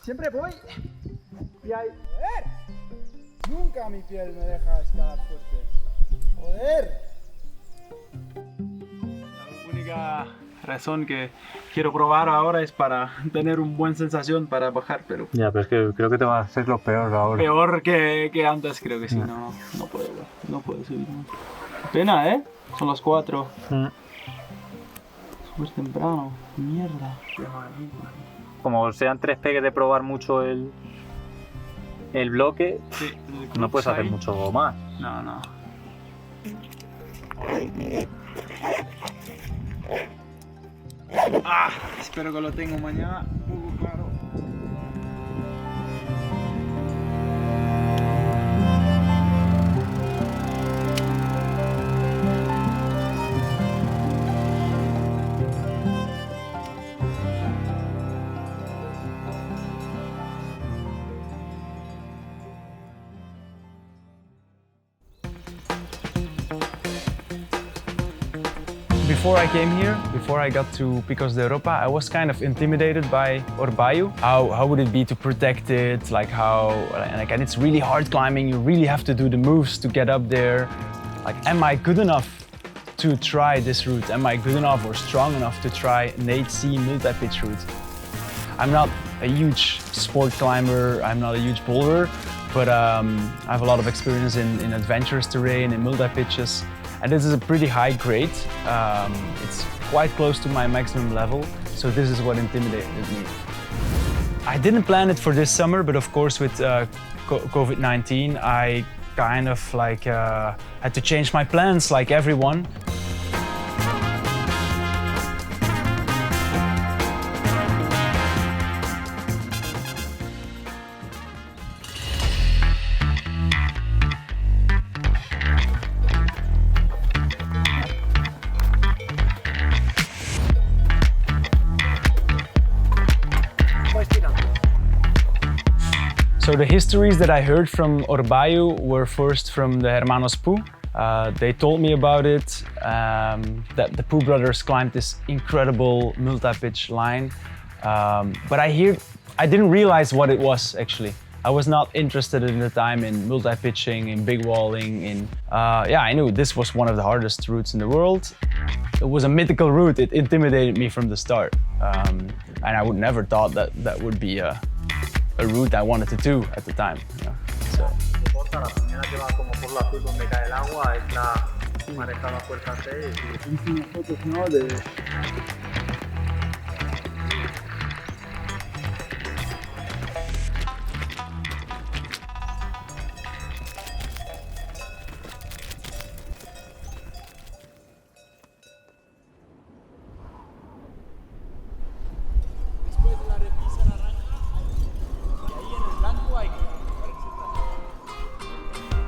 Siempre voy y hay... ¡Joder! Nunca mi piel me deja escalar fuerte. ¡Joder! La única razón que quiero probar ahora es para tener una buena sensación para bajar, pero... Ya, pero es que creo que te va a hacer lo peor ahora. Peor que antes, creo que sí. No puedo subir más. Pena, ¿eh? Son las 4. Súper temprano. Mierda. Qué maravilla. Como sean 3 pegues de probar mucho el bloque, sí, no puedes hacer mucho más. No. Espero que lo tengo mañana. Claro. Before I came here, before I got to Picos de Europa, I was kind of intimidated by Orbayu. How would it be to protect it? And it's really hard climbing. You really have to do the moves to get up there. Like, am I good enough to try this route? Am I good enough or strong enough to try an 8C multi-pitch route? I'm not a huge sport climber. I'm not a huge boulder, but I have a lot of experience in adventurous terrain, in multi-pitches. And this is a pretty high grade. It's quite close to my maximum level, so this is what intimidated me. I didn't plan it for this summer, but of course with COVID-19, I kind of had to change my plans like everyone. So the histories that I heard from Orbayu were first from the Hermanos Pu. They told me about it, that the Pu brothers climbed this incredible multi-pitch line. But I didn't realize what it was actually. I was not interested in the time in multi-pitching, in big walling, I knew this was one of the hardest routes in the world. It was a mythical route, it intimidated me from the start. And I would never thought that would be a route I wanted to do at the time. So. La primera que va como por la azul donde cae el agua es la manejada fuerza 6 y... Hice unas fotos, ¿no? De... Después de la repisa naranja, y ahí en el blanco hay que...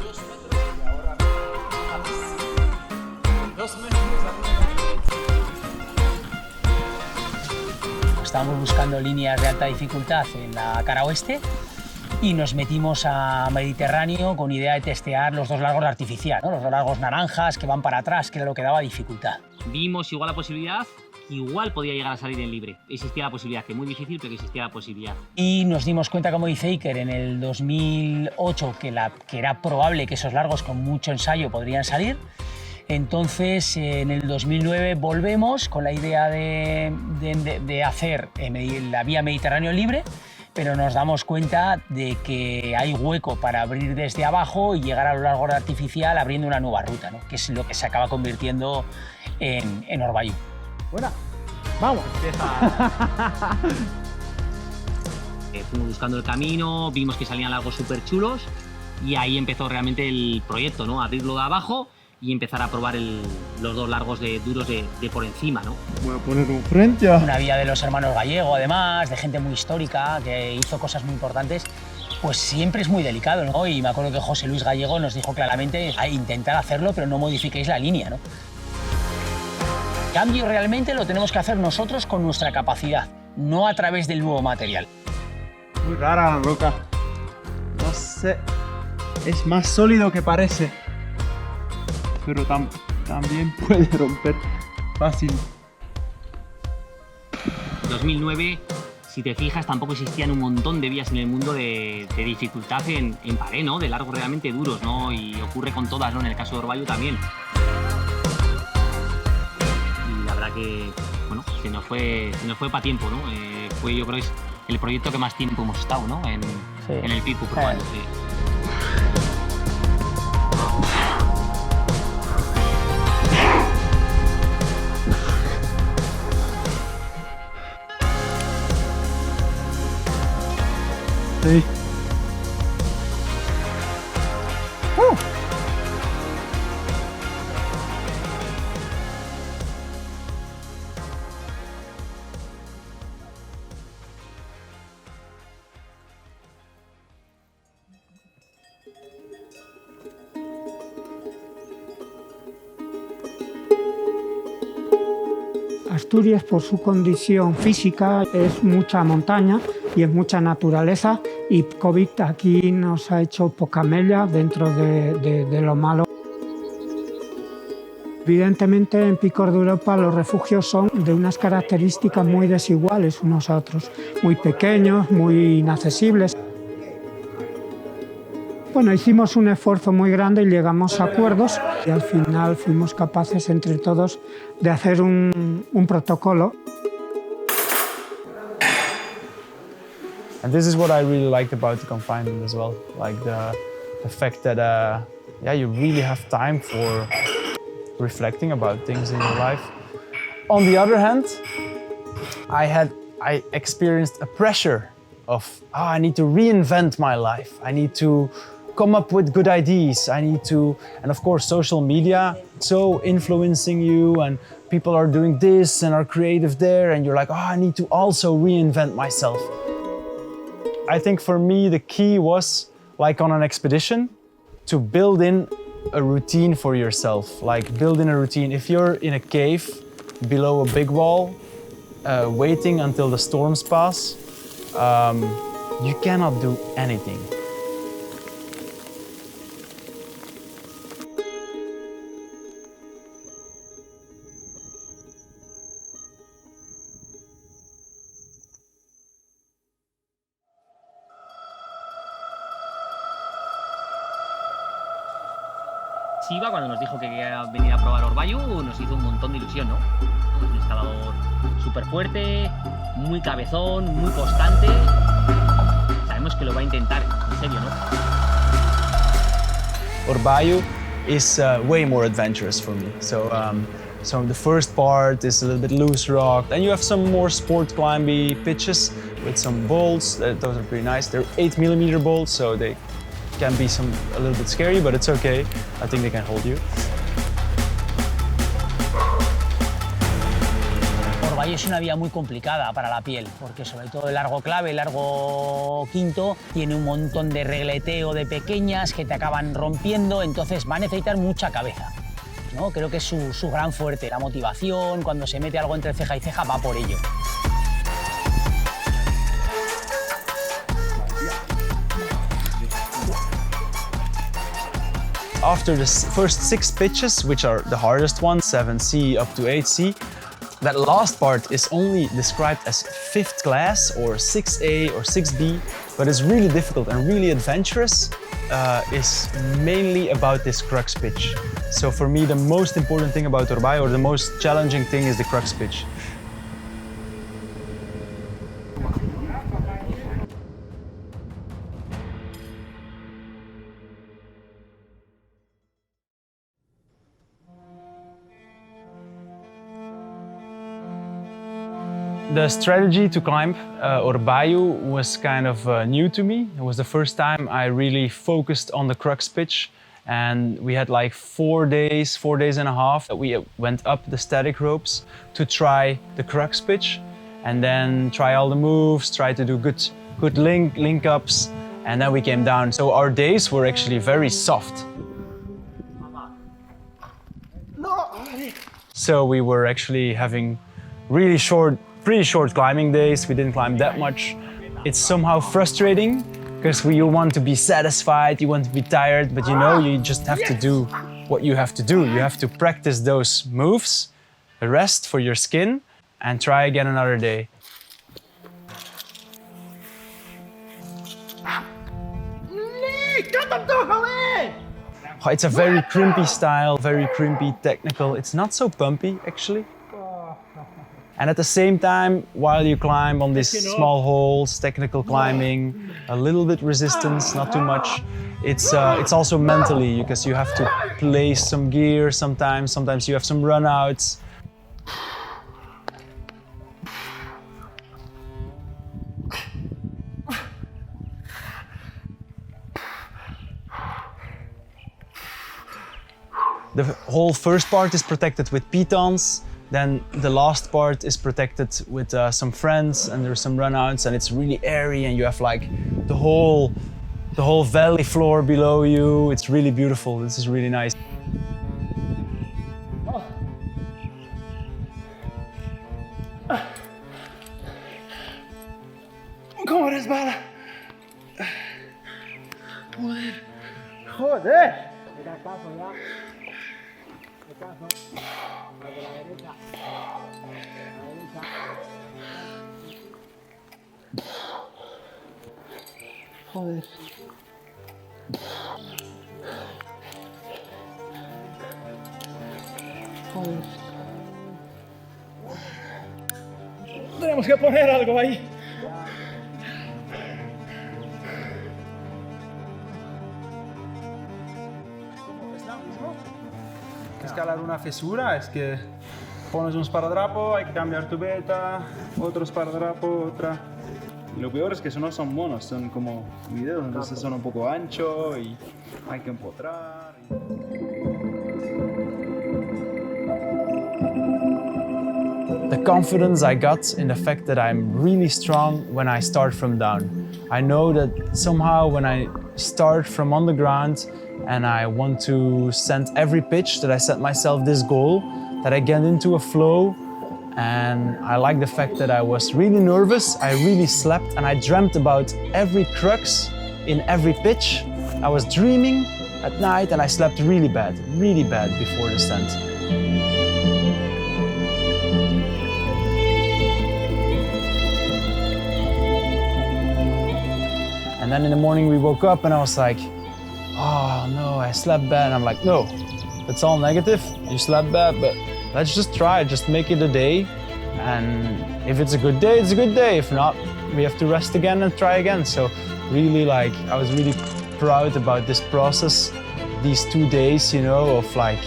2 metros y ahora 2 metros. Estábamos buscando líneas de alta dificultad en la cara oeste y nos metimos a Mediterráneo con idea de testear los 2 largos de artificial, ¿no? Los 2 largos naranjas que van para atrás, que era lo que daba dificultad. Vimos igual la posibilidad, igual podía llegar a salir en libre. Existía la posibilidad, que muy difícil, pero que existía la posibilidad. Y nos dimos cuenta, como dice Iker, en el 2008 que era probable que esos largos con mucho ensayo podrían salir. Entonces, en el 2009 volvemos con la idea de hacer la vía Mediterráneo libre, pero nos damos cuenta de que hay hueco para abrir desde abajo y llegar a lo largo de artificial abriendo una nueva ruta, ¿no? Que es lo que se acaba convirtiendo en Orbayu. Buena, vamos. Fuimos buscando el camino, vimos que salían largos súper chulos y ahí empezó realmente el proyecto, ¿no? Abrirlo de abajo y empezar a probar los dos largos duros de por encima, ¿no? Voy a poner un frente a... Una vía de los hermanos Gallego, además, de gente muy histórica, que hizo cosas muy importantes, pues siempre es muy delicado, ¿no? Y me acuerdo que José Luis Gallego nos dijo claramente a intentar hacerlo, pero no modifiquéis la línea, ¿no? El cambio realmente lo tenemos que hacer nosotros con nuestra capacidad, no a través del nuevo material. Muy rara la roca. No sé. Es más sólido que parece. Pero también puede romper fácil. 2009, si te fijas, tampoco existían un montón de vías en el mundo de dificultad en pared, ¿no? De largos realmente duros, ¿no? Y ocurre con todas, ¿no? En el caso de Orbayu también. Y la verdad que, bueno, se nos fue para tiempo, ¿no? Fue, yo creo, es el proyecto que más tiempo hemos estado, ¿no? En el Pico probando, sí. Sí. Asturias, por su condición física, es mucha montaña y es mucha naturaleza, y COVID aquí nos ha hecho poca mella dentro de lo malo. Evidentemente, en Picos de Europa los refugios son de unas características muy desiguales unos a otros, muy pequeños, muy inaccesibles. Bueno, hicimos un esfuerzo muy grande y llegamos a acuerdos y al final fuimos capaces entre todos de hacer un protocolo. And this is what I really liked about the confinement as well, like the fact that yeah, you really have time for reflecting about things in your life. On the other hand, I experienced a pressure of I need to reinvent my life. I need to come up with good ideas. I need to, and of course, social media so influencing you, and people are doing this and are creative there, and you're like, I need to also reinvent myself. I think for me, the key was, like on an expedition, to build in a routine for yourself. Like build in a routine. If you're in a cave below a big wall, waiting until the storms pass, you cannot do anything. Siebe, cuando nos dijo que quería venir a probar Orbayu, nos hizo un montón de ilusión, ¿no? Es un escalador súper fuerte, muy cabezón, muy constante. Sabemos que lo va a intentar, en serio, ¿no? Orbayu is way more adventurous for me. So the first part is a little bit loose rock. Then you have some more sport climby pitches with some bolts. Those are pretty nice. They're 8mm bolts, so they can be a little bit scary, but it's okay. I think they can hold you. Orbayu es una vía muy complicada para la piel, porque sobre todo el largo clave, el largo quinto, tiene un montón de regleteo de pequeñas que te acaban rompiendo, entonces va a necesitar mucha cabeza, ¿no? Creo que es su gran fuerte, la motivación, cuando se mete algo entre ceja y ceja va por ello. After the first 6 pitches, which are the hardest ones, 7C up to 8C, that last part is only described as 5th class or 6A or 6B, but it's really difficult and really adventurous. Is mainly about this crux pitch. So for me, the most important thing about Orbayu, or the most challenging thing, is the crux pitch. The strategy to climb Orbayu was kind of new to me. It was the first time I really focused on the crux pitch And we had like 4 days and a half that we went up the static ropes to try the crux pitch and then try all the moves, try to do good link ups, and then we came down. So our days were actually very soft. So we were actually having pretty short climbing days. We didn't climb that much. It's somehow frustrating because you want to be satisfied, you want to be tired, but you know, you just have to do what you have to do. You have to practice those moves, rest for your skin, and try again another day. It's a very crimpy style, very crimpy, technical. It's not so bumpy, actually. And at the same time, while you climb on these small holes, technical climbing, a little bit resistance, not too much. It's also mentally, because you have to place some gear sometimes. Sometimes you have some runouts. The whole first part is protected with pitons. Then the last part is protected with some friends, and there's some runouts, and it's really airy, and you have like the whole valley floor below you. It's really beautiful. This is really nice. ¿Cómo resbala? Joder. Joder. Joder. Tenemos que poner algo ahí. Escalar una fisura es que pones un esparadrapo, hay que cambiar tu beta, otro esparadrapo, otra. Y lo peor es que no son monos, son como videos, entonces son un poco anchos y hay que empotrar. The confidence I got in the fact that I'm really strong when I start from down. I know that somehow when I start from on the ground and I want to send every pitch, that I set myself this goal, that I get into a flow. And I like the fact that I was really nervous, I really slept, and I dreamt about every crux in every pitch. I was dreaming at night and I slept really bad before the descent. And then in the morning we woke up and I was like, oh no, I slept bad. And I'm like, no, it's all negative. You slept bad, but let's just try, just make it a day. And if it's a good day, it's a good day. If not, we have to rest again and try again. So really, I was really proud about this process, these 2 days, you know, of like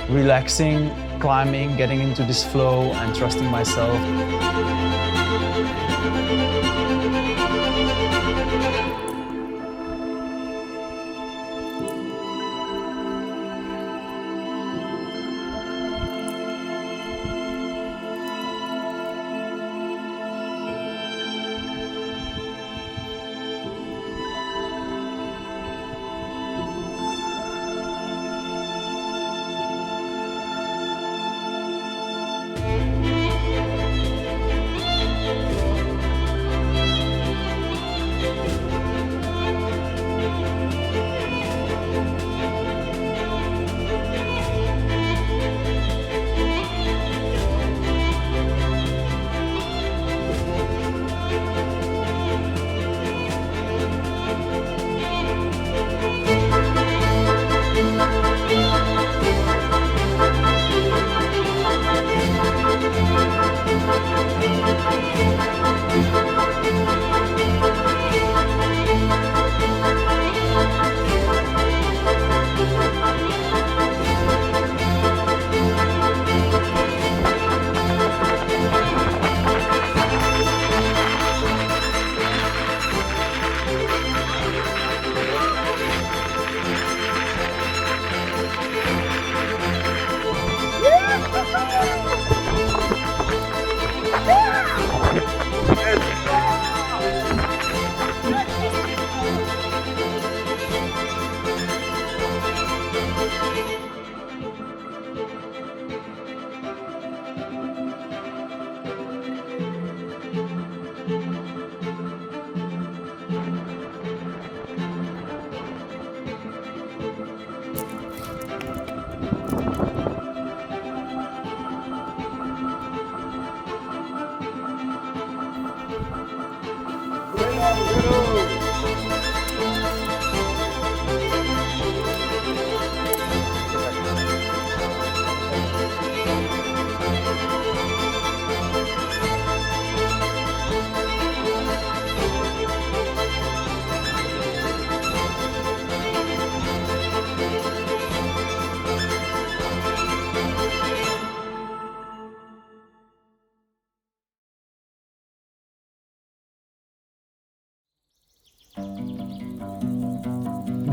relaxing, climbing, getting into this flow and trusting myself.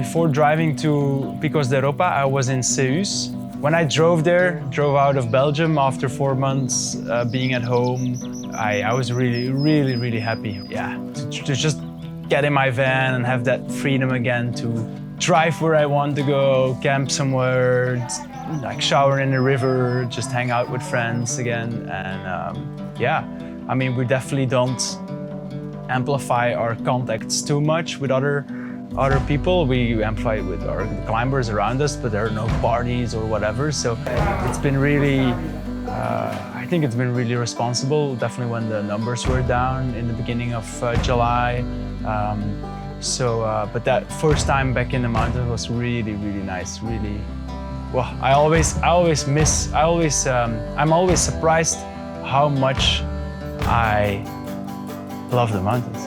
before driving to Picos de Europa, I was in Ceus. When I drove out of Belgium after 4 months being at home, I was really happy. Yeah, to just get in my van and have that freedom again to drive where I want to go, camp somewhere, like shower in the river, just hang out with friends again. And yeah, I mean, we definitely don't amplify our contacts too much with other people. We amplify it with our climbers around us, but there are no parties or whatever. So it's been really, I think it's been really responsible, definitely when the numbers were down in the beginning of July. But that first time back in the mountains was really nice, really. Well, I'm always surprised how much I love the mountains.